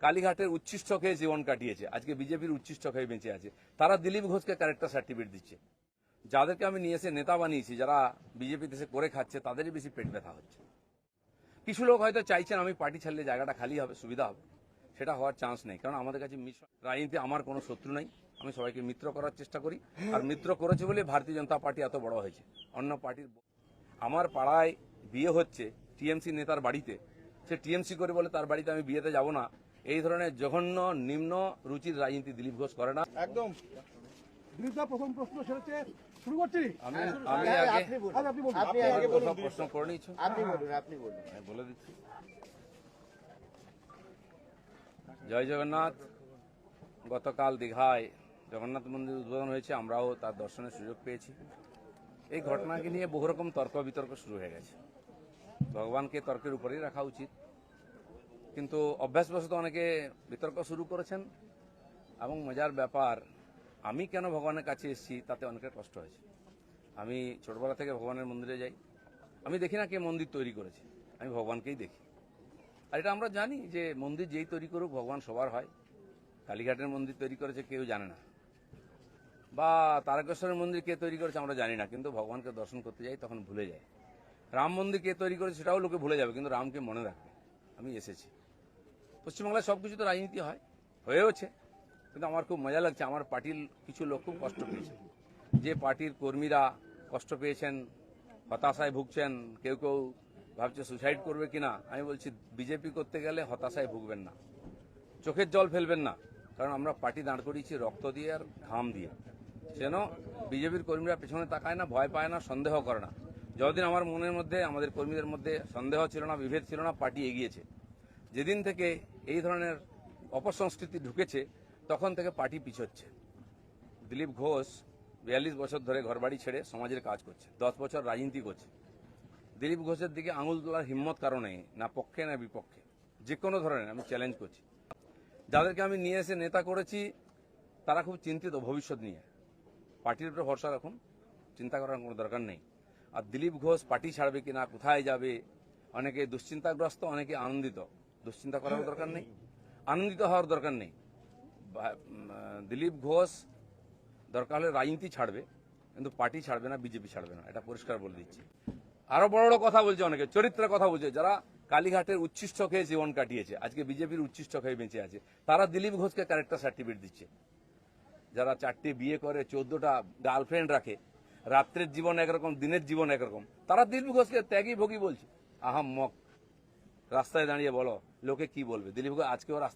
কালীঘাটের উচ্ছিষ্ট খেয়ে জীবন কাটিয়েছে, আজকে বিজেপির উচ্ছিষ্ট খেয়ে বেঁচে আছে, তারা দিলীপ ঘোষকে ক্যারেক্টার সার্টিফিকেট দিচ্ছে। যাদেরকে আমি নিয়ে এসে নেতা বানিয়েছি, যারা বিজেপি দেশে করে খাচ্ছে, তাদেরই বেশি পেট ব্যথা হচ্ছে। কিছু লোক হয়তো চাইছেন আমি পার্টি ছাড়লে জায়গাটা খালি হবে, সুবিধা হবে, সেটা হওয়ার চান্স নেই। কারণ আমাদের কাছে রাজনীতি আমার কোনো শত্রু নাই, আমি সবাইকে মিত্র করার চেষ্টা করি, আর মিত্র করেছে বলে ভারতীয় জনতা পার্টি এত বড় হয়েছে। অন্য পার্টির আমার পাড়ায় বিয়ে হচ্ছে টিএমসি নেতার বাড়িতে, সে টিএমসি করে বলে তার বাড়িতে আমি বিয়েতে যাব না, এই ধরনের জঘন্য নিম্ন রুচির রাজনীতি দিলীপ ঘোষ করে না। একদম প্রথম প্রশ্ন সেরেছে শুরু করছি। আমি আগে সব প্রশ্ন করে নিচ্ছি, আপনি বলুন। আমি বলে দিচ্ছি। জয় জগন্নাথ। গতকাল দীঘায় জগন্নাথ মন্দির উদ্বোধন হয়েছে, আমরাও তার দর্শনের সুযোগ পেয়েছি। এই ঘটনাকে নিয়ে বহু রকম তর্ক বিতর্ক শুরু হয়ে গেছে। ভগবানকে তর্কের উপরেই রাখা উচিত, কিন্তু অভ্যাসবশত অনেকে বিতর্ক শুরু করেছেন। এবং মজার ব্যাপার, আমি কেন ভগবানের কাছে এসেছি তাতে অনেকের কষ্ট হয়েছে। আমি ছোটবেলা থেকে ভগবানের মন্দিরে যাই, আমি দেখি না কে মন্দির তৈরি করেছে, আমি ভগবানকেই দেখি। আর এটা আমরা জানি যে মন্দির যেই তৈরি করুক ভগবান সবার হয়। কালীঘাটের মন্দির তৈরি করেছে কেউ জানে না, বা তারকেশ্বরের মন্দির কে তৈরি করেছে আমরা জানি না, কিন্তু ভগবানকে দর্শন করতে যাই তখন ভুলে যায়। রাম মন্দির কে তৈরি করেছে সেটাও লোকে ভুলে যাবে, কিন্তু রামকে মনে রাখবে। আমি এসেছি, পশ্চিমবাংলায় সবকিছু তো রাজনীতি হয়, হয়েওছে, কিন্তু আমার খুব মজা লাগছে। আমার পার্টির কিছু লোক খুব কষ্ট পেয়েছে, যে পার্টির কর্মীরা কষ্ট পেয়েছেন, হতাশায় ভুগছেন, কেউ কেউ ভাবছে সুসাইড করবে কিনা। আমি বলছি বিজেপি করতে গেলে হতাশায় ভুগবেন না, চোখের জল ফেলবেন না, কারণ আমরা পার্টি দাঁড় করিয়েছি রক্ত দিয়ে আর ঘাম দিয়ে। যেন বিজেপির কর্মীরা পেছনে তাকায় না, ভয় পায় না, সন্দেহ করে না। যতদিন আমার মনের মধ্যে, আমাদের কর্মীদের মধ্যে সন্দেহ ছিল না, বিভেদ ছিল না, পার্টি এগিয়েছে। যেদিন থেকে এই ধরনের অপসংস্কৃতি ঢুকেছে তখন থেকে পার্টি পিছোচ্ছে। দিলীপ ঘোষ 42 বছর ধরে ঘরবাড়ি ছেড়ে সমাজের কাজ করছে, 10 বছর রাজনীতি করছে। দিলীপ ঘোষের দিকে আঙুল তোলার হিম্মত কারো নেই, না পক্ষে না বিপক্ষে, যে কোনো ধরনের। আমি চ্যালেঞ্জ করছি, যাদেরকে আমি নিয়ে এসে নেতা করেছি তারা খুব চিন্তিত ভবিষ্যৎ নিয়ে। পার্টির উপরে ভরসা রাখুন, চিন্তা করার কোনো দরকার নেই। আর দিলীপ ঘোষ পার্টি ছাড়বে কিনা, কোথায় যাবে, অনেকে দুশ্চিন্তাগ্রস্ত, অনেকে আনন্দিত। দুশ্চিন্তা করার দরকার নেই, আনন্দিত হওয়ার দরকার নেই। দিলীপ ঘোষ দরকার হলে রাজনীতি ছাড়বে, কিন্তু পার্টি ছাড়বে না, বিজেপি ছাড়বে না, এটা পরিষ্কার বলে দিচ্ছি। আরো বড় বড় কথা বলছে, অনেকে চরিত্রের কথা বলছে, যারা কালীঘাটের উচ্ছিষ্ট খেয়ে জীবন কাটিয়েছে, আজকে বিজেপির উচ্ছিষ্ট খেয়ে বেঁচে আছে, তারা দিলীপ ঘোষকে ক্যারেক্টার সার্টিফিকেট দিচ্ছে। যারা 4টে বিয়ে করে, 14টা গার্লফ্রেন্ড রাখে, রাত্রের জীবন একরকম, দিনের জীবন একরকম, তারা দিলীপ ঘোষকে ত্যাগী ভোগী বলছে। আহাম্মক, রাস্তায় দাঁড়িয়ে বলো লোকে কি বলবে। দিলীপ ঘোষ আজকেও